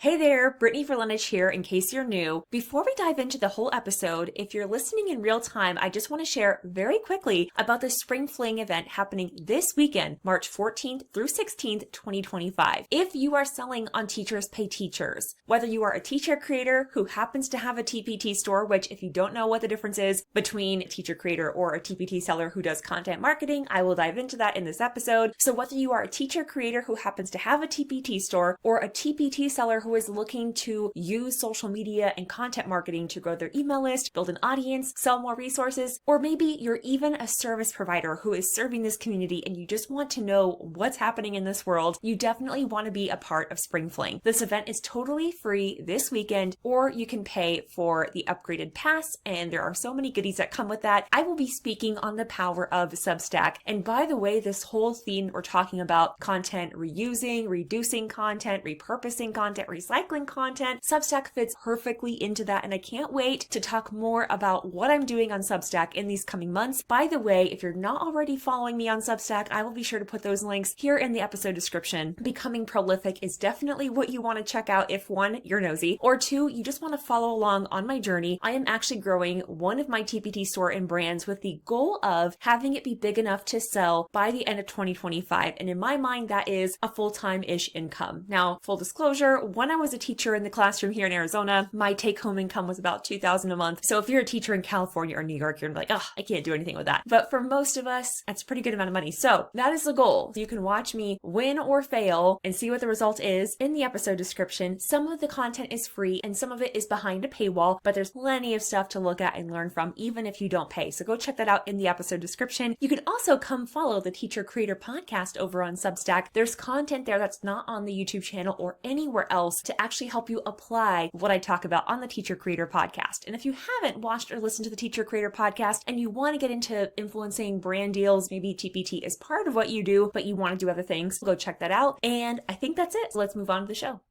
Hey there, Brittany Verlenich here in case you're new. Before we dive into the whole episode, if you're listening in real time, I just want to share very quickly about the Spring Fling event happening this weekend, March 14th through 16th, 2025. If you are selling on Teachers Pay Teachers, whether you are a teacher creator who happens to have a TPT store, which if you don't know what the difference is between a teacher creator or a TPT seller who does content marketing, I will dive into that in this episode. So whether you are a teacher creator who happens to have a TPT store or a TPT seller who is looking to use social media and content marketing to grow their email list, build an audience, sell more resources, or maybe you're even a service provider who is serving this community and you just want to know what's happening in this world, you definitely want to be a part of Spring Fling. This event is totally free this weekend, or you can pay for the upgraded pass, and there are so many goodies that come with that. I will be speaking on the power of SUBSTACK, and by the way, this whole theme we're talking about content reusing, reducing content, repurposing content, recycling content. SUBSTACK fits perfectly into that, and I can't wait to talk more about what I'm doing on SUBSTACK in these coming months. By the way, if you're not already following me on SUBSTACK, I will be sure to put those links here in the episode description. Becoming prolific is definitely what you want to check out if one, you're nosy, or two, you just want to follow along on my journey. I am actually growing one of my TPT store and brands with the goal of having it be big enough to sell by the end of 2025. And in my mind, that is a full-time-ish income. Now, full disclosure, when I was a teacher in the classroom here in Arizona, my take-home income was about $2,000 a month. So if you're a teacher in California or New York, you're like, oh, I can't do anything with that. But for most of us, that's a pretty good amount of money. So that is the goal. You can watch me win or fail and see what the result is in the episode description. Some of the content is free and some of it is behind a paywall, but there's plenty of stuff to look at and learn from, even if you don't pay. So go check that out in the episode description. You can also come follow the Teacher Creator Podcast over on SUBSTACK. There's content there that's not on the YouTube channel or anywhere else to actually help you apply what I talk about on the Teacher Creator Podcast. And if you haven't watched or listened to the Teacher Creator Podcast and you want to get into influencing brand deals, maybe TPT is part of what you do, but you want to do other things, go check that out. And I think that's it. So let's move on to the show.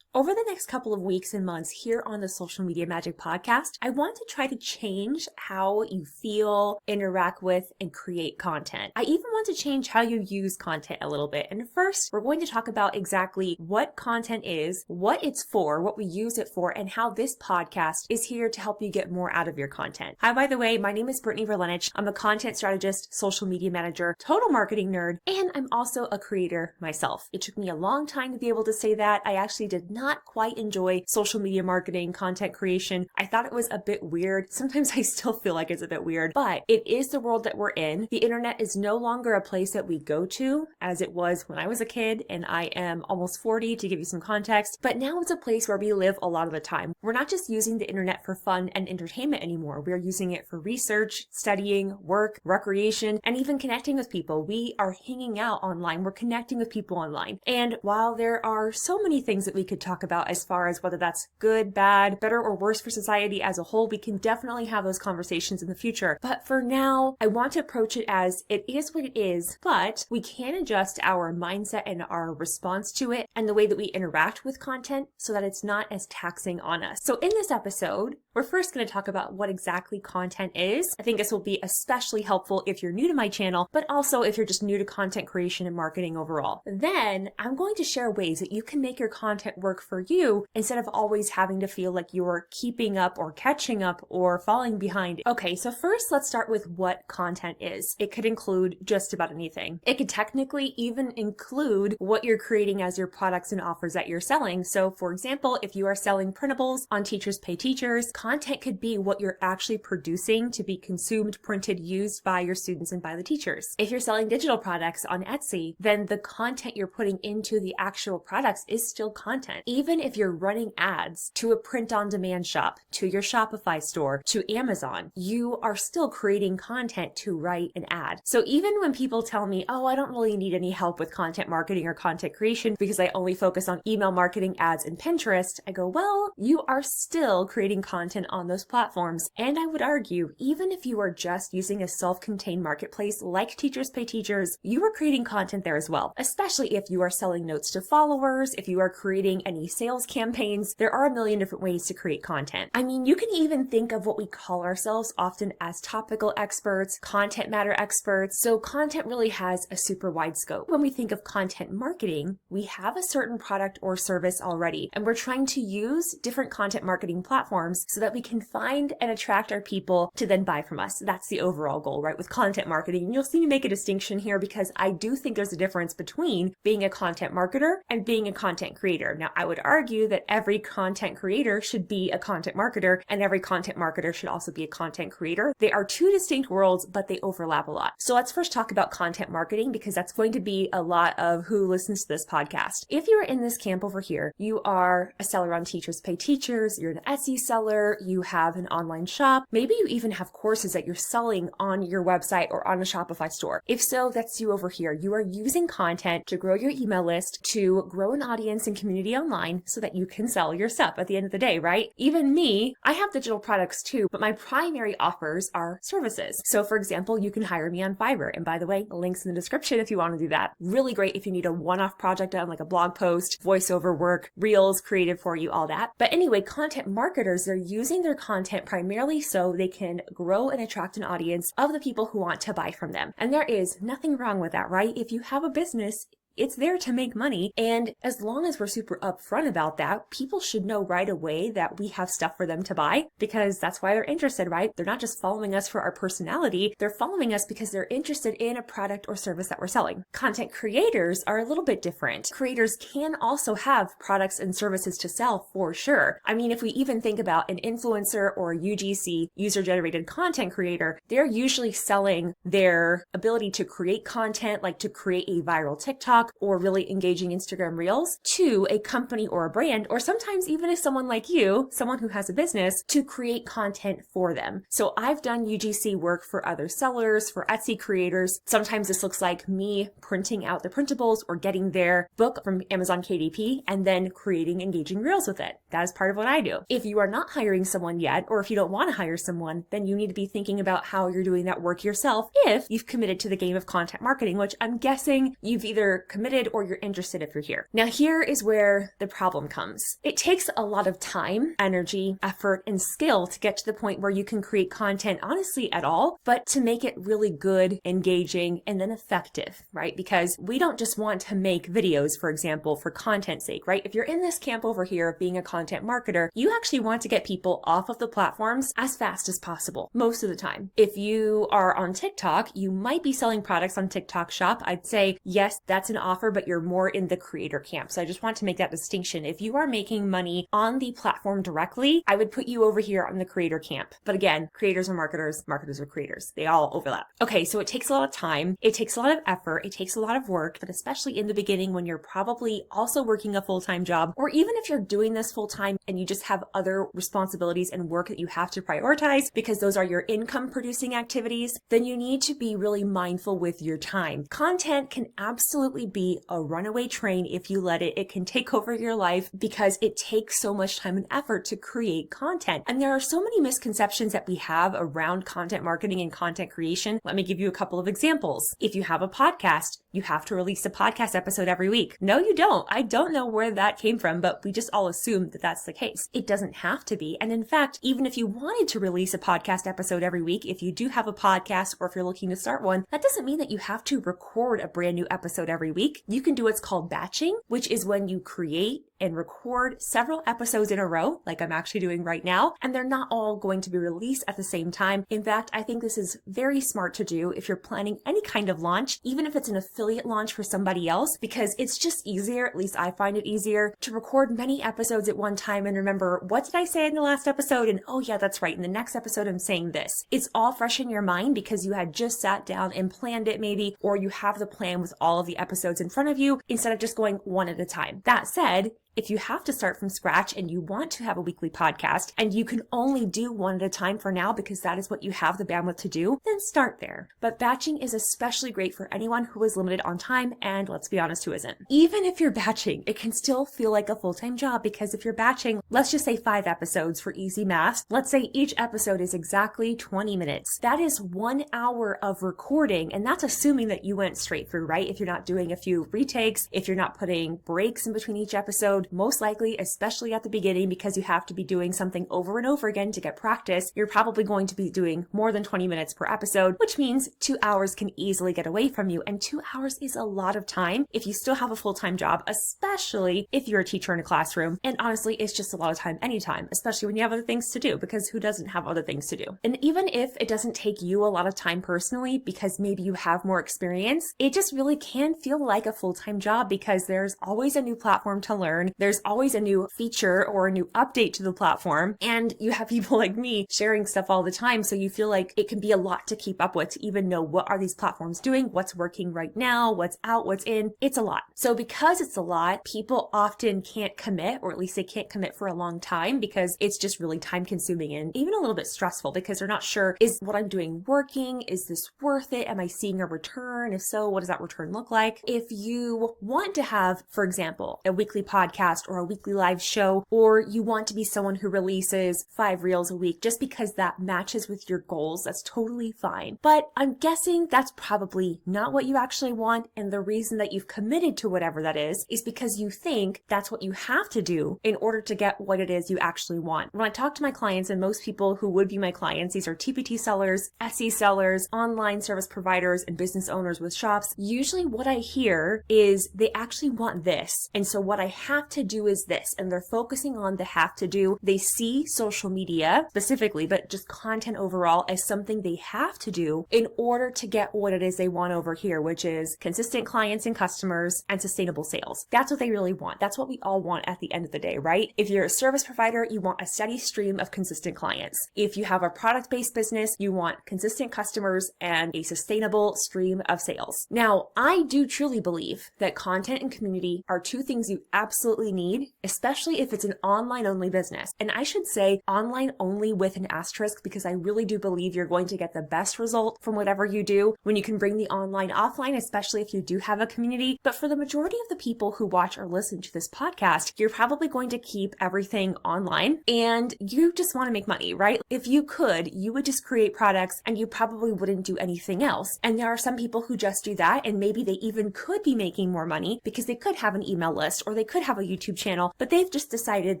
Over the next couple of weeks and months here on the Social Media Magic Podcast, I want to try to change how you feel, interact with, and create content. I even want to change how you use content a little bit. And first, we're going to talk about exactly what content is, what it's for, what we use it for, and how this podcast is here to help you get more out of your content. Hi, by the way, my name is Brittany Verlenich. I'm a content strategist, social media manager, total marketing nerd, and I'm also a creator myself. It took me a long time to be able to say that. I actually did not quite enjoy social media marketing, content creation. I thought it was a bit weird. Sometimes I still feel like it's a bit weird, but it is the world that we're in. The internet is no longer a place that we go to as it was when I was a kid, and I am almost 40 to give you some context, but now it's a place where we live a lot of the time. We're not just using the internet for fun and entertainment anymore. We're using it for research, studying, work, recreation, and even connecting with people. We are hanging out online. We're connecting with people online. And while there are so many things that we could talk about as far as whether that's good, bad, better, or worse for society as a whole, we can definitely have those conversations in the future. But for now, I want to approach it as it is what it is, but we can adjust our mindset and our response to it and the way that we interact with content so that it's not as taxing on us. So in this episode, we're first going to talk about what exactly content is. I think this will be especially helpful if you're new to my channel, but also if you're just new to content creation and marketing overall. Then I'm going to share ways that you can make your content work for you instead of always having to feel like you're keeping up or catching up or falling behind. Okay, so first let's start with what content is. It could include just about anything. It could technically even include what you're creating as your products and offers that you're selling. So for example, if you are selling printables on Teachers Pay Teachers, content could be what you're actually producing to be consumed, printed, used by your students and by the teachers. If you're selling digital products on Etsy, then the content you're putting into the actual products is still content. Even if you're running ads to a print-on-demand shop, to your Shopify store, to Amazon, you are still creating content to write an ad. So even when people tell me, oh, I don't really need any help with content marketing or content creation because I only focus on email marketing, ads, and Pinterest, I go, well, you are still creating content content on those platforms. And I would argue, even if you are just using a self-contained marketplace like Teachers Pay Teachers, you are creating content there as well, especially if you are selling notes to followers, if you are creating any sales campaigns. There are a million different ways to create content. I mean, you can even think of what we call ourselves often as topical experts, content matter experts. So content really has a super wide scope. When we think of content marketing, we have a certain product or service already, and we're trying to use different content marketing platforms so that we can find and attract our people to then buy from us. That's the overall goal, right? With content marketing. And you'll see me make a distinction here because I do think there's a difference between being a content marketer and being a content creator. Now, I would argue that every content creator should be a content marketer, and every content marketer should also be a content creator. They are two distinct worlds, but they overlap a lot. So let's first talk about content marketing, because that's going to be a lot of who listens to this podcast. If you're in this camp over here, you are a seller on Teachers Pay Teachers, you're an Etsy seller, you have an online shop, maybe you even have courses that you're selling on your website or on a Shopify store. If so, that's you over here. You are using content to grow your email list, to grow an audience and community online so that you can sell your stuff at the end of the day, right? Even me, I have digital products too, but my primary offers are services. So for example, you can hire me on Fiverr. And by the way, links in the description if you want to do that. Really great if you need a one-off project done, like a blog post, voiceover work, reels created for you, all that. But anyway, content marketers, they're using their content primarily so they can grow and attract an audience of the people who want to buy from them. And there is nothing wrong with that, right? If you have a business, it's there to make money. And as long as we're super upfront about that, people should know right away that we have stuff for them to buy, because that's why they're interested, right? They're not just following us for our personality. They're following us because they're interested in a product or service that we're selling. Content creators are a little bit different. Creators can also have products and services to sell for sure. I mean, if we even think about an influencer or a UGC, user-generated content creator, they're usually selling their ability to create content, like to create a viral TikTok or really engaging Instagram Reels, to a company or a brand, or sometimes even as someone like you, someone who has a business, to create content for them. So I've done UGC work for other sellers, for Etsy creators. Sometimes this looks like me printing out the printables or getting their book from Amazon KDP and then creating engaging Reels with it. That is part of what I do. If you are not hiring someone yet, or if you don't want to hire someone, then you need to be thinking about how you're doing that work yourself if you've committed to the game of content marketing, which I'm guessing you've either committed or you're interested if you're here. Now, here is where the problem comes. It takes a lot of time, energy, effort, and skill to get to the point where you can create content honestly at all, but to make it really good, engaging, and then effective, right? Because we don't just want to make videos, for example, for content's sake, right? If you're in this camp over here of being a content marketer, you actually want to get people off of the platforms as fast as possible, most of the time. If you are on TikTok, you might be selling products on TikTok Shop. I'd say, yes, that's an offer, but you're more in the creator camp. So I just want to make that distinction. If you are making money on the platform directly, I would put you over here on the creator camp. But again, creators are marketers, marketers are creators. They all overlap. Okay, so it takes a lot of time. It takes a lot of effort. It takes a lot of work, but especially in the beginning when you're probably also working a full-time job, or even if you're doing this full-time and you just have other responsibilities and work that you have to prioritize because those are your income producing activities, then you need to be really mindful with your time. Content can absolutely be a runaway train if you let it. It can take over your life because it takes so much time and effort to create content. And there are so many misconceptions that we have around content marketing and content creation. Let me give you a couple of examples. If you have a podcast, you have to release a podcast episode every week. No, you don't. I don't know where that came from, but we just all assume that that's the case. It doesn't have to be. And in fact, even if you wanted to release a podcast episode every week, if you do have a podcast or if you're looking to start one, that doesn't mean that you have to record a brand new episode every week. You can do what's called batching, which is when you create and record several episodes in a row, like I'm actually doing right now, and they're not all going to be released at the same time. In fact, I think this is very smart to do if you're planning any kind of launch, even if it's an affiliate launch for somebody else, because it's just easier, at least I find it easier, to record many episodes at one time and remember, what did I say in the last episode? And oh yeah, that's right, in the next episode I'm saying this. It's all fresh in your mind because you had just sat down and planned it maybe, or you have the plan with all of the episodes in front of you instead of just going one at a time. That said, If you have to start from scratch and you want to have a weekly podcast and you can only do one at a time for now because that is what you have the bandwidth to do, then start there. But batching is especially great for anyone who is limited on time, and let's be honest, who isn't. Even if you're batching, it can still feel like a full-time job, because if you're batching, let's just say 5 episodes for easy math. Let's say each episode is exactly 20 minutes. That is 1 hour of recording, and that's assuming that you went straight through, right? If you're not doing a few retakes, if you're not putting breaks in between each episode, most likely, especially at the beginning, because you have to be doing something over and over again to get practice, you're probably going to be doing more than 20 minutes per episode, which means 2 hours can easily get away from you. And 2 hours is a lot of time if you still have a full-time job, especially if you're a teacher in a classroom. And honestly, it's just a lot of time anytime, especially when you have other things to do, because who doesn't have other things to do? And even if it doesn't take you a lot of time personally, because maybe you have more experience, it just really can feel like a full-time job, because there's always a new platform to learn. There's always a new feature or a new update to the platform. And you have people like me sharing stuff all the time. So you feel like it can be a lot to keep up with, to even know what are these platforms doing, what's working right now, what's out, what's in. It's a lot. So because it's a lot, people often can't commit, or at least they can't commit for a long time, because it's just really time consuming and even a little bit stressful, because they're not sure, is what I'm doing working? Is this worth it? Am I seeing a return? If so, what does that return look like? If you want to have, for example, a weekly podcast or a weekly live show, or you want to be someone who releases 5 reels a week just because that matches with your goals, that's totally fine. But I'm guessing that's probably not what you actually want. And the reason that you've committed to whatever that is because you think that's what you have to do in order to get what it is you actually want. When I talk to my clients, and most people who would be my clients, these are TPT sellers, SE sellers, online service providers, and business owners with shops, usually what I hear is they actually want this. And so what I have to do is this. And they're focusing on the have to do. They see social media specifically, but just content overall, as something they have to do in order to get what it is they want over here, which is consistent clients and customers and sustainable sales. That's what they really want. That's what we all want at the end of the day, right? If you're a service provider, you want a steady stream of consistent clients. If you have a product-based business, you want consistent customers and a sustainable stream of sales. Now, I do truly believe that content and community are 2 things you absolutely need, especially if it's an online-only business. And I should say online only with an asterisk, because I really do believe you're going to get the best result from whatever you do when you can bring the online offline, especially if you do have a community. But for the majority of the people who watch or listen to this podcast, you're probably going to keep everything online and you just want to make money, right? If you could, you would just create products and you probably wouldn't do anything else. And there are some people who just do that, and maybe they even could be making more money because they could have an email list or they could have a YouTube channel, but they've just decided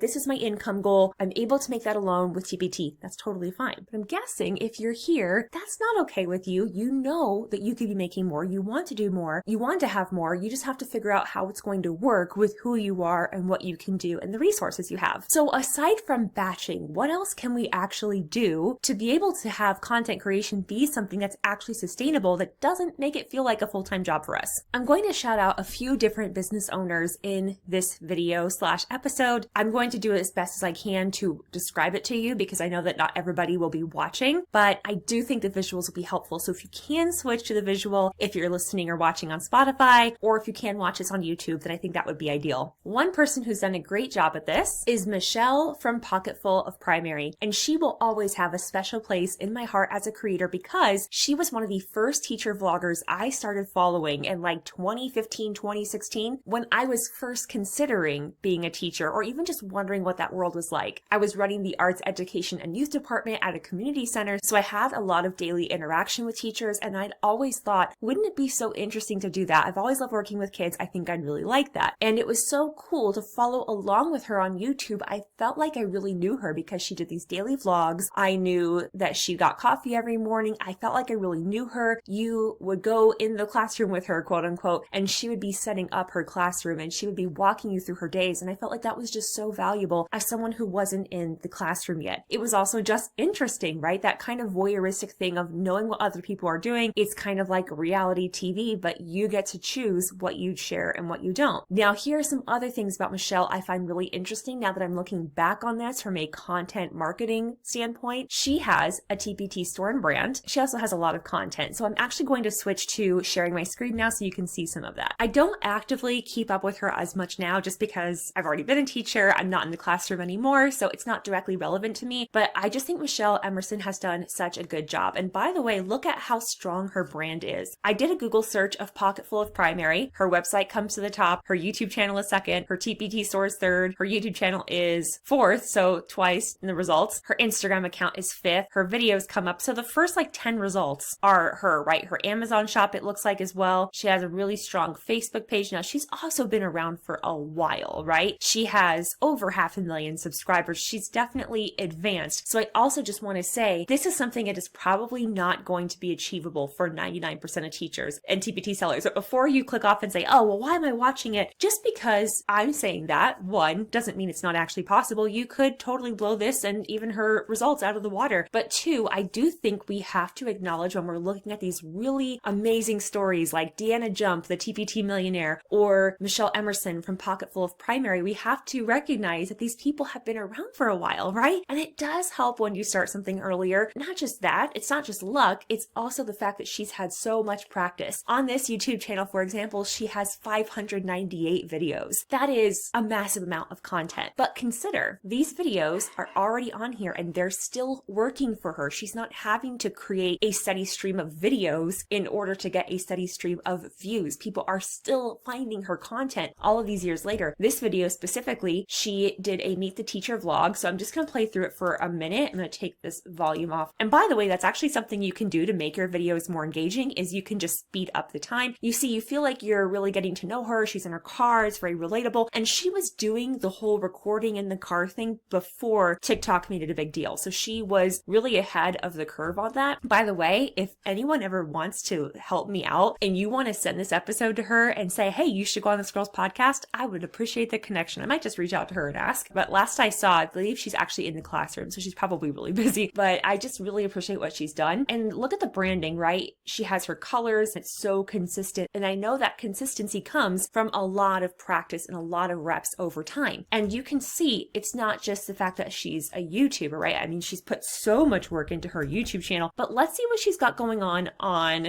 this is my income goal. I'm able to make that alone with TPT. That's totally fine. But I'm guessing if you're here, that's not okay with you. You know that you could be making more. You want to do more. You want to have more. You just have to figure out how it's going to work with who you are and what you can do and the resources you have. So aside from batching, what else can we actually do to be able to have content creation be something that's actually sustainable, that doesn't make it feel like a full-time job for us? I'm going to shout out a few different business owners in this video / episode. I'm going to do it as best as I can to describe it to you, because I know that not everybody will be watching, but I do think the visuals will be helpful. So if you can switch to the visual, if you're listening or watching on Spotify, or if you can watch this on YouTube, then I think that would be ideal. One person who's done a great job at this is Michelle from Pocketful of Primary, and she will always have a special place in my heart as a creator, because she was one of the first teacher vloggers I started following in like 2015, 2016, when I was first considering being a teacher, or even just wondering what that world was like. I was running the arts education and youth department at a community center, so I had a lot of daily interaction with teachers, and I'd always thought, wouldn't it be so interesting to do that? I've always loved working with kids. I think I'd really like that. And it was so cool to follow along with her on YouTube. I felt like I really knew her because she did these daily vlogs. I knew that she got coffee every morning. I felt like I really knew her. You would go in the classroom with her, quote unquote, and she would be setting up her classroom and she would be walking you through her days. And I felt like that was just so valuable as someone who wasn't in the classroom yet. It was also just interesting, right? That kind of voyeuristic thing of knowing what other people are doing. It's kind of like reality TV, but you get to choose what you share and what you don't. Now, here are some other things about Michelle I find really interesting now that I'm looking back on this from a content marketing standpoint. She has a TPT store and brand. She also has a lot of content. So I'm actually going to switch to sharing my screen now so you can see some of that. I don't actively keep up with her as much now just because because I've already been a teacher. I'm not in the classroom anymore, so it's not directly relevant to me. But I just think Michelle Emerson has done such a good job. And by the way, look at how strong her brand is. I did a Google search of Pocketful of Primary. Her website comes to the top. Her YouTube channel is second. Her TPT store is third. Her YouTube channel is fourth, so twice in the results. Her Instagram account is fifth. Her videos come up. So the first like 10 results are her, right? Her Amazon shop, it looks like as well. She has a really strong Facebook page. Now, she's also been around for a while, right? She has over 500,000 subscribers. She's definitely advanced. So I also just want to say, this is something that is probably not going to be achievable for 99% of teachers and TPT sellers. So before you click off and say, oh, well, why am I watching it? Just because I'm saying that, one, doesn't mean it's not actually possible. You could totally blow this and even her results out of the water. But two, I do think we have to acknowledge when we're looking at these really amazing stories like Deanna Jump, the TPT millionaire, or Michelle Emerson from Pocketful of Primary, we have to recognize that these people have been around for a while, right? And it does help when you start something earlier. Not just that, it's not just luck, it's also the fact that she's had so much practice. On this YouTube channel, for example, she has 598 videos. That is a massive amount of content. But consider, these videos are already on here and they're still working for her. She's not having to create a steady stream of videos in order to get a steady stream of views. People are still finding her content all of these years later. This video specifically, she did a Meet the Teacher vlog. So I'm just going to play through it for a minute. I'm going to take this volume off. And by the way, that's actually something you can do to make your videos more engaging, is you can just speed up the time. You see, you feel like you're really getting to know her. She's in her car. It's very relatable. And she was doing the whole recording in the car thing before TikTok made it a big deal. So she was really ahead of the curve on that. By the way, if anyone ever wants to help me out and you want to send this episode to her and say, hey, you should go on this girl's podcast, I would appreciate the connection. I might just reach out to her and ask. But last I saw, I believe she's actually in the classroom, so she's probably really busy. But I just really appreciate what she's done. And look at the branding, right? She has her colors. It's so consistent. And I know that consistency comes from a lot of practice and a lot of reps over time. And you can see it's not just the fact that she's a YouTuber, right? I mean, she's put so much work into her YouTube channel, but let's see what she's got going on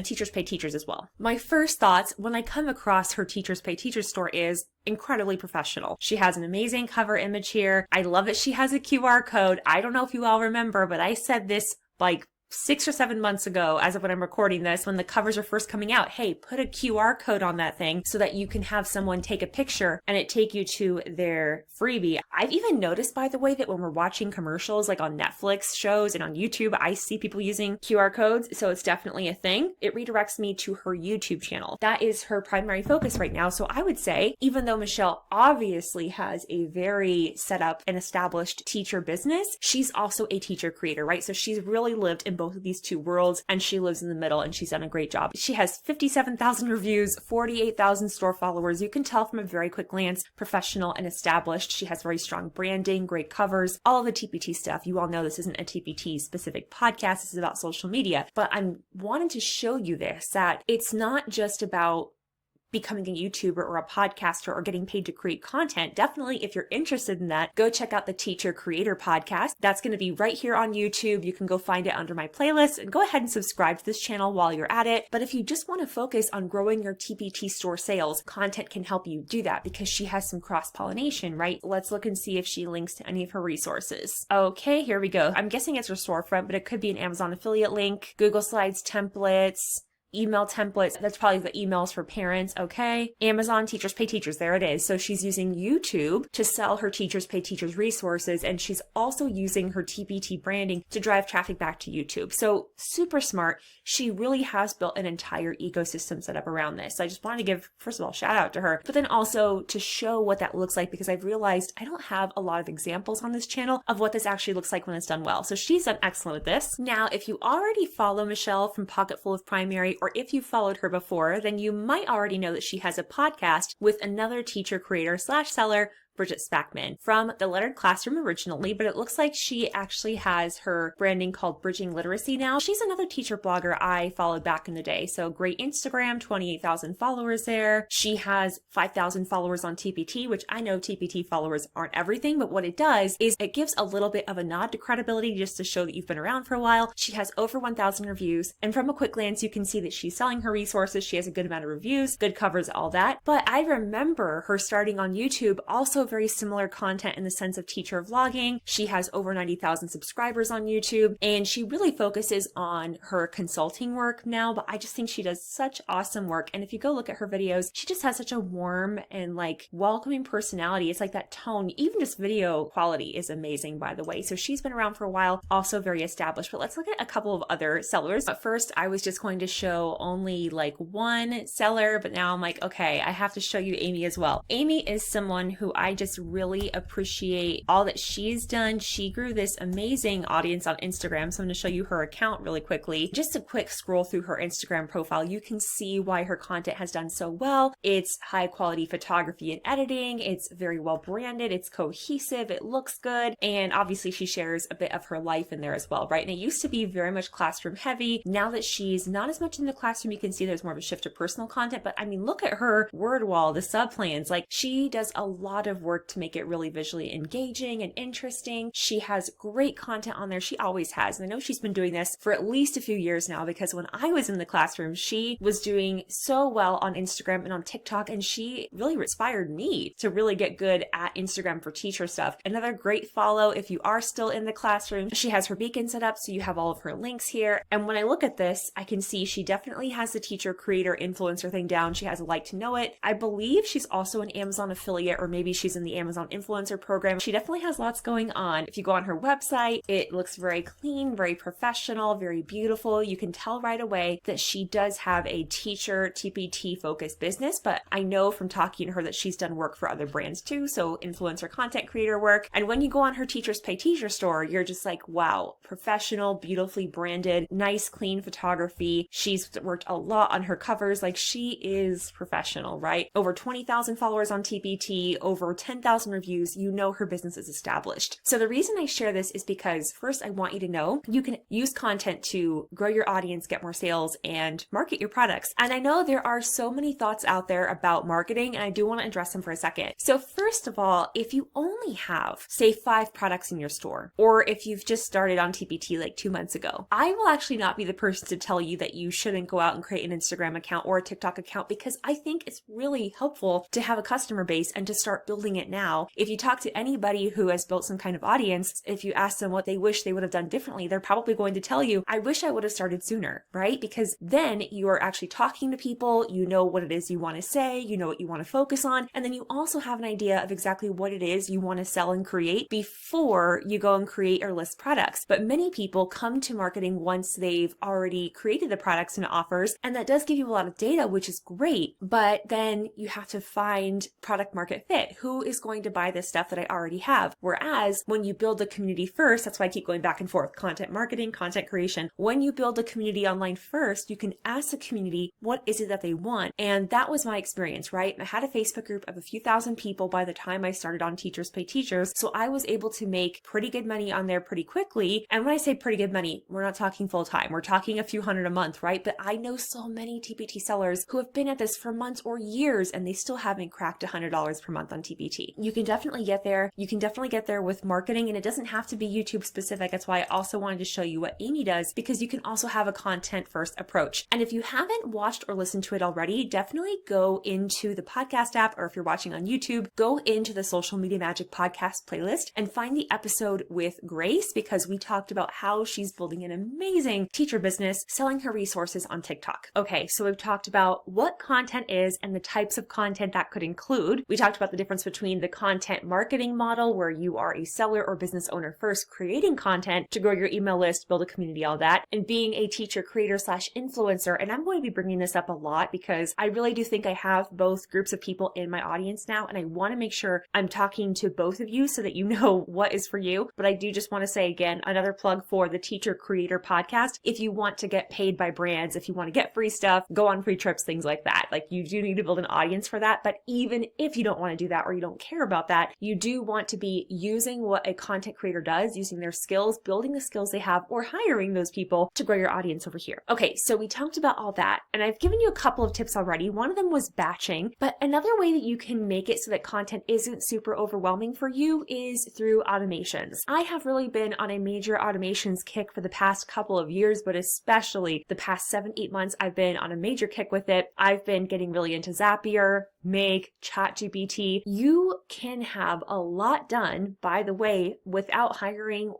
Teachers Pay Teachers as well. My first thoughts when I come across her Teachers Pay Teachers store is incredibly professional. She has an amazing cover image here. I love that she has a QR code. I don't know if you all remember, but I said this like 6 or 7 months ago, as of when I'm recording this, when the covers are first coming out, hey, put a QR code on that thing so that you can have someone take a picture and it take you to their freebie. I've even noticed, by the way, that when we're watching commercials like on Netflix shows and on YouTube, I see people using QR codes. So it's definitely a thing. It redirects me to her YouTube channel. That is her primary focus right now. So I would say, even though Michelle obviously has a very set up and established teacher business, she's also a teacher creator, right? So she's really lived in both of these two worlds, and she lives in the middle, and she's done a great job. She has 57,000 reviews, 48,000 store followers. You can tell from a very quick glance, professional and established. She has very strong branding, great covers, all of the TPT stuff. You all know this isn't a TPT specific podcast. This is about social media, but I'm wanting to show you this, that it's not just about becoming a YouTuber or a podcaster or getting paid to create content. Definitely, if you're interested in that, go check out the Teacher Creator podcast. That's going to be right here on YouTube. You can go find it under my playlist and go ahead and subscribe to this channel while you're at it. But if you just want to focus on growing your TPT store sales, content can help you do that because she has some cross-pollination, right? Let's look and see if she links to any of her resources. Okay, here we go. I'm guessing it's her storefront, but it could be an Amazon affiliate link, Google Slides templates, email templates. That's probably the emails for parents. Okay. Amazon Teachers Pay Teachers. There it is. So she's using YouTube to sell her Teachers Pay Teachers resources. And she's also using her TPT branding to drive traffic back to YouTube. So super smart. She really has built an entire ecosystem set up around this. So I just wanted to give, first of all, shout out to her, but then also to show what that looks like, because I've realized I don't have a lot of examples on this channel of what this actually looks like when it's done well. So she's done excellent at this. Now, if you already follow Michelle from Pocketful of Primary, or if you followed her before, then you might already know that she has a podcast with another teacher creator / seller, Bridget Spackman from the Lettered Classroom originally, but it looks like she actually has her branding called Bridging Literacy now. She's another teacher blogger I followed back in the day. So great Instagram, 28,000 followers there. She has 5,000 followers on TPT, which I know TPT followers aren't everything, but what it does is it gives a little bit of a nod to credibility just to show that you've been around for a while. She has over 1,000 reviews, and from a quick glance, you can see that she's selling her resources. She has a good amount of reviews, good covers, all that. But I remember her starting on YouTube, also very similar content in the sense of teacher vlogging. She has over 90,000 subscribers on YouTube, and she really focuses on her consulting work now, but I just think she does such awesome work. And if you go look at her videos, she just has such a warm and like welcoming personality. It's like that tone, even just video quality is amazing, by the way. So she's been around for a while, also very established. But let's look at a couple of other sellers. But first, I was just going to show only like one seller, but now I'm like, okay, I have to show you Aimee as well. Aimee is someone who I just really appreciate all that she's done. She grew this amazing audience on Instagram. So I'm going to show you her account really quickly. Just a quick scroll through her Instagram profile. You can see why her content has done so well. It's high quality photography and editing. It's very well branded. It's cohesive. It looks good. And obviously she shares a bit of her life in there as well, right? And it used to be very much classroom heavy. Now that she's not as much in the classroom, you can see there's more of a shift to personal content. But I mean, look at her word wall, the sub plans. Like she does a lot of work to make it really visually engaging and interesting. She has great content on there. She always has. And I know she's been doing this for at least a few years now, because when I was in the classroom, she was doing so well on Instagram and on TikTok, and she really inspired me to really get good at Instagram for teacher stuff. Another great follow if you are still in the classroom. She has her beacon set up, so you have all of her links here. And when I look at this, I can see she definitely has the teacher, creator, influencer thing down. She has a like to know it. I believe she's also an Amazon affiliate, or maybe she's in the Amazon influencer program. She definitely has lots going on. If you go on her website, it looks very clean, very professional, very beautiful. You can tell right away that she does have a teacher TPT focused business, but I know from talking to her that she's done work for other brands too. So influencer, content creator work. And when you go on her Teachers Pay Teacher store, you're just like, wow, professional, beautifully branded, nice, clean photography. She's worked a lot on her covers. Like she is professional, right? Over 20,000 followers on TPT, over 10,000 reviews. You know her business is established. So the reason I share this is because first, I want you to know you can use content to grow your audience, get more sales, and market your products. And I know there are so many thoughts out there about marketing, and I do want to address them for a second. So first of all, if you only have, say, 5 products in your store, or if you've just started on TPT like 2 months ago, I will actually not be the person to tell you that you shouldn't go out and create an Instagram account or a TikTok account, because I think it's really helpful to have a customer base and to start building it now. If you talk to anybody who has built some kind of audience, if you ask them what they wish they would have done differently, they're probably going to tell you, I wish I would have started sooner, right? Because then you are actually talking to people, you know what it is you want to say, you know what you want to focus on, and then you also have an idea of exactly what it is you want to sell and create before you go and create or list products. But many people come to marketing once they've already created the products and offers, and that does give you a lot of data, which is great, but then you have to find product market fit. Who is going to buy this stuff that I already have? Whereas when you build a community first, that's why I keep going back and forth, content marketing, content creation. When you build a community online first, you can ask the community, what is it that they want? And that was my experience, right? I had a Facebook group of a few thousand people by the time I started on Teachers Pay Teachers. So I was able to make pretty good money on there pretty quickly. And when I say pretty good money, we're not talking full time. We're talking a few hundred a month, right? But I know so many TPT sellers who have been at this for months or years, and they still haven't cracked $100 per month on TPT. You can definitely get there. You can definitely get there with marketing, and it doesn't have to be YouTube specific. That's why I also wanted to show you what Aimee does, because you can also have a content first approach. And if you haven't watched or listened to it already, definitely go into the podcast app, or if you're watching on YouTube, go into the Social Media Magic podcast playlist and find the episode with Grace, because we talked about how she's building an amazing teacher business, selling her resources on TikTok. Okay, so we've talked about what content is and the types of content that could include. We talked about the difference between the content marketing model, where you are a seller or business owner first, creating content to grow your email list, build a community, all that, and being a teacher, creator / influencer. And I'm going to be bringing this up a lot because I really do think I have both groups of people in my audience now, and I want to make sure I'm talking to both of you so that you know what is for you. But I do just want to say again, another plug for the Teacher Creator Podcast. If you want to get paid by brands, if you want to get free stuff, go on free trips, things like that. Like, you do need to build an audience for that. But even if you don't want to do that, or you don't don't care about that. You do want to be using what a content creator does, using their skills, building the skills they have, or hiring those people to grow your audience over here. Okay, so we talked about all that, and I've given you a couple of tips already. One of them was batching, but another way that you can make it so that content isn't super overwhelming for you is through automations. I have really been on a major automations kick for the past couple of years, but especially the past 7-8 months, I've been on a major kick with it. I've been getting really into Zapier, Make, ChatGPT. You can have a lot done, by the way, without hiring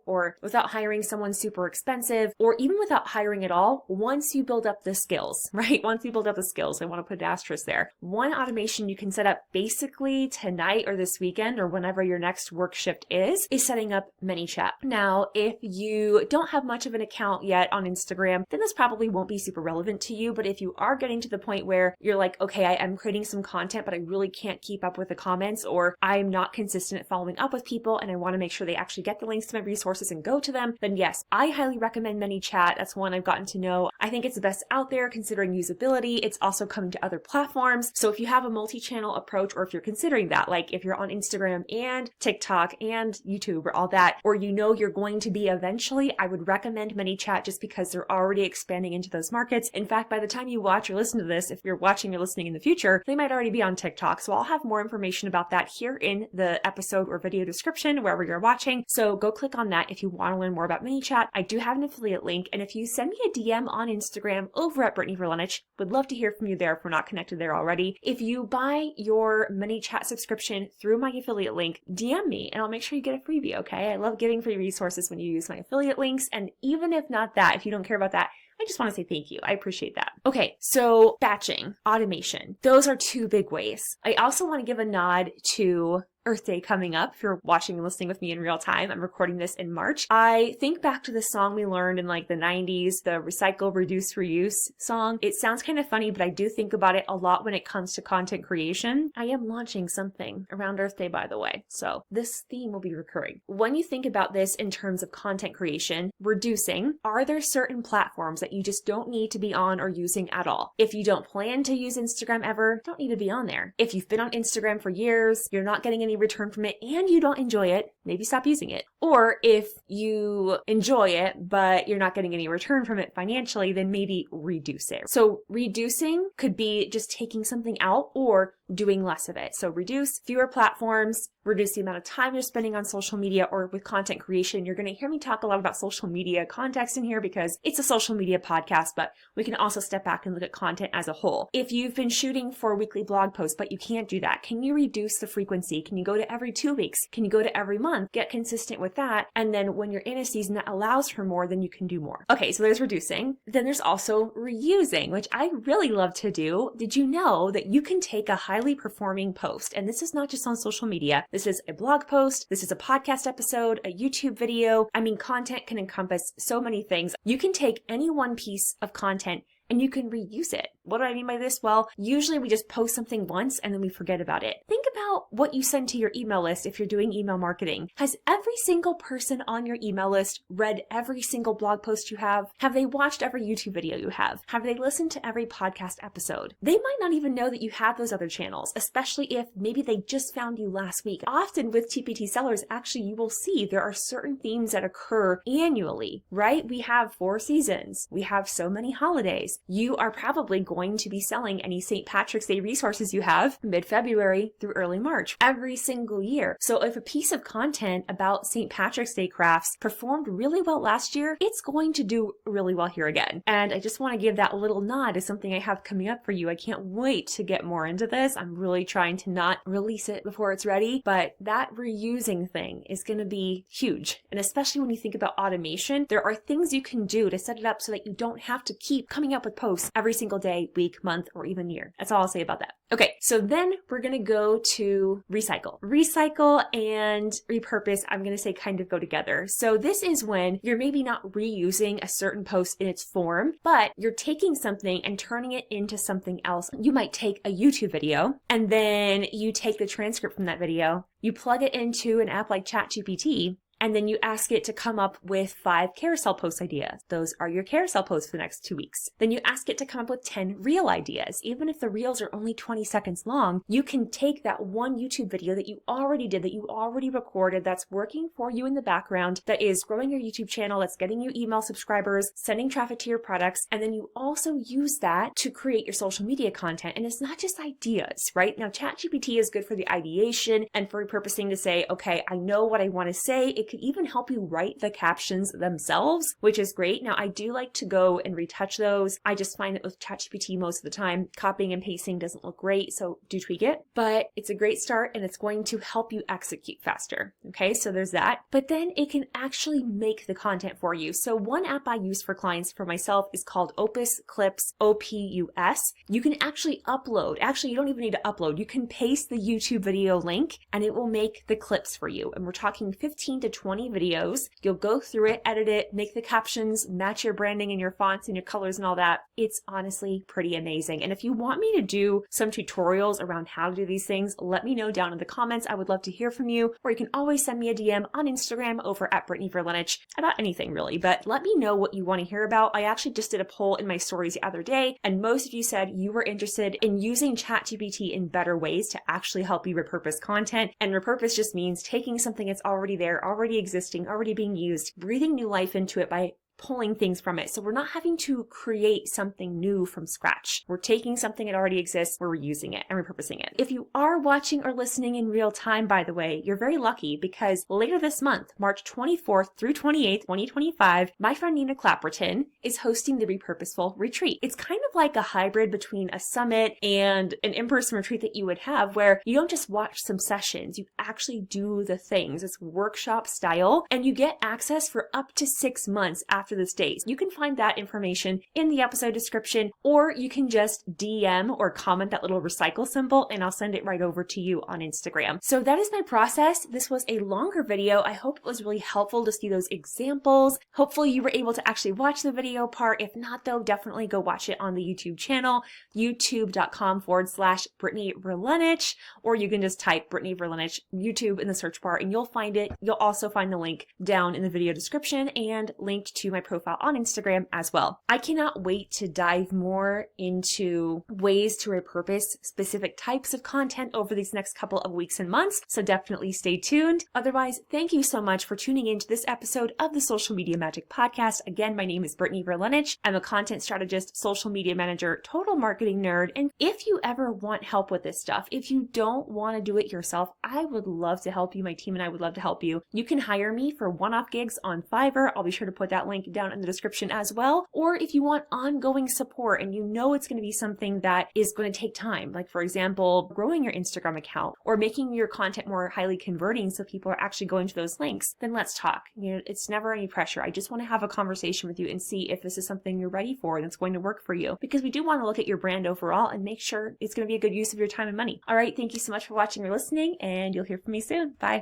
someone super expensive, or even without hiring at all, once you build up the skills, right? Once you build up the skills, I want to put an asterisk there. One automation you can set up basically tonight or this weekend or whenever your next work shift is setting up ManyChat. Now, if you don't have much of an account yet on Instagram, then this probably won't be super relevant to you. But if you are getting to the point where you're like, okay, I am creating some content, but I really can't keep up with the comments, or I'm not consistent at following up with people and I want to make sure they actually get the links to my resources and go to them, then yes, I highly recommend ManyChat. That's one I've gotten to know. I think it's the best out there considering usability. It's also coming to other platforms. So if you have a multi-channel approach, or if you're considering that, like if you're on Instagram and TikTok and YouTube or all that, or you know you're going to be eventually, I would recommend ManyChat just because they're already expanding into those markets. In fact, by the time you watch or listen to this, if you're watching or listening in the future, they might already be on TikTok. So I'll have more information about that here in the episode or video description, wherever you're watching. So go click on that if you want to learn more about ManyChat. I do have an affiliate link. And if you send me a DM on Instagram over at Brittany Verlenich, would love to hear from you there if we're not connected there already. If you buy your ManyChat subscription through my affiliate link, DM me and I'll make sure you get a freebie, okay? I love giving free resources when you use my affiliate links. And even if not that, if you don't care about that, I just want to say thank you. I appreciate that. Okay, so batching, automation, those are two big ways. I also want to give a nod to Earth Day coming up. If you're watching and listening with me in real time, I'm recording this in March. I think back to the song we learned in like the 90s, the recycle, reduce, reuse song. It sounds kind of funny, but I do think about it a lot when it comes to content creation. I am launching something around Earth Day, by the way, so this theme will be recurring. When you think about this in terms of content creation, reducing, are there certain platforms that you just don't need to be on or using at all? If you don't plan to use Instagram ever, don't need to be on there. If you've been on Instagram for years, you're not getting any return from it and you don't enjoy it, maybe stop using it. Or if you enjoy it, but you're not getting any return from it financially, then maybe reduce it. So reducing could be just taking something out or doing less of it. So reduce fewer platforms, reduce the amount of time you're spending on social media or with content creation. You're going to hear me talk a lot about social media context in here because it's a social media podcast, but we can also step back and look at content as a whole. If you've been shooting for weekly blog posts, but you can't do that, can you reduce the frequency? Can you go to every 2 weeks? Can you go to every month? Get consistent with that. And then when you're in a season that allows for more, then you can do more. Okay, so there's reducing. Then there's also reusing, which I really love to do. Did you know that you can take a highly performing post, and this is not just on social media, this is a blog post, this is a podcast episode, a YouTube video. I mean, content can encompass so many things. You can take any one piece of content and you can reuse it. What do I mean by this? Well, usually we just post something once and then we forget about it. Think about what you send to your email list if you're doing email marketing. Has every single person on your email list read every single blog post you have? Have they watched every YouTube video you have? Have they listened to every podcast episode? They might not even know that you have those other channels, especially if maybe they just found you last week. Often with TPT sellers, actually, you will see there are certain themes that occur annually, right? We have 4 seasons. We have so many holidays. You are probably going to be selling any St. Patrick's Day resources you have mid-February through early March every single year. So if a piece of content about St. Patrick's Day crafts performed really well last year, it's going to do really well here again. And I just want to give that little nod to something I have coming up for you. I can't wait to get more into this. I'm really trying to not release it before it's ready, but that reusing thing is going to be huge. And especially when you think about automation, there are things you can do to set it up so that you don't have to keep coming up with posts every single day, week, month, or even year. That's all I'll say about that. Okay, so then we're going to go to recycle. Recycle and repurpose, I'm going to say kind of go together. So this is when you're maybe not reusing a certain post in its form, but you're taking something and turning it into something else. You might take a YouTube video and then you take the transcript from that video, you plug it into an app like ChatGPT, And then you ask it to come up with 5 carousel post ideas. Those are your carousel posts for the next 2 weeks. Then you ask it to come up with 10 reel ideas. Even if the reels are only 20 seconds long, you can take that one YouTube video that you already did, that you already recorded, that's working for you in the background, that is growing your YouTube channel, that's getting you email subscribers, sending traffic to your products, and then you also use that to create your social media content. And it's not just ideas, right? Now, ChatGPT is good for the ideation and for repurposing to say, okay, I know what I want to say. It could even help you write the captions themselves, which is great. Now, I do like to go and retouch those. I just find that with ChatGPT most of the time, copying and pasting doesn't look great, so do tweak it. But it's a great start and it's going to help you execute faster. Okay, so there's that. But then it can actually make the content for you. So one app I use for clients for myself is called Opus Clips, OPUS. You can actually upload. Actually, you don't even need to upload. You can paste the YouTube video link and it will make the clips for you. And we're talking 15 to 20 videos. You'll go through it, edit it, make the captions, match your branding and your fonts and your colors and all that. It's honestly pretty amazing. And if you want me to do some tutorials around how to do these things, let me know down in the comments. I would love to hear from you. Or you can always send me a DM on Instagram over at Brittany Verlinich about anything really. But let me know what you want to hear about. I actually just did a poll in my stories the other day, and most of you said you were interested in using ChatGPT in better ways to actually help you repurpose content. And repurpose just means taking something that's already there, already existing, already being used, breathing new life into it by pulling things from it. So we're not having to create something new from scratch. We're taking something that already exists, we're reusing it and repurposing it. If you are watching or listening in real time, by the way, you're very lucky because later this month, March 24th through 28th, 2025, my friend Nina Clapperton is hosting the Repurposeful Retreat. It's kind of like a hybrid between a summit and an in-person retreat that you would have where you don't just watch some sessions, you actually do the things. It's workshop style and you get access for up to 6 months after this date. You can find that information in the episode description, or you can just DM or comment that little recycle symbol and I'll send it right over to you on Instagram. So that is my process. This was a longer video. I hope it was really helpful to see those examples. Hopefully you were able to actually watch the video part. If not though, definitely go watch it on the YouTube channel, youtube.com/Brittany Verlinich, or you can just type Brittany Verlinich YouTube in the search bar and you'll find it. You'll also find the link down in the video description and linked to my profile on Instagram as well. I cannot wait to dive more into ways to repurpose specific types of content over these next couple of weeks and months, so definitely stay tuned. Otherwise, thank you so much for tuning into this episode of the Social Media Magic Podcast. Again, my name is Brittany Verlinich. I'm a content strategist, social media manager, total marketing nerd, and if you ever want help with this stuff, if you don't want to do it yourself, I would love to help you. My team and I would love to help you. You can hire me for one-off gigs on Fiverr. I'll be sure to put that link down in the description as well. Or if you want ongoing support and you know it's going to be something that is going to take time, like for example, growing your Instagram account or making your content more highly converting so people are actually going to those links, then let's talk. You know, it's never any pressure. I just want to have a conversation with you and see if this is something you're ready for and it's going to work for you, because we do want to look at your brand overall and make sure it's going to be a good use of your time and money. All right. Thank you so much for watching or listening, and you'll hear from me soon. Bye.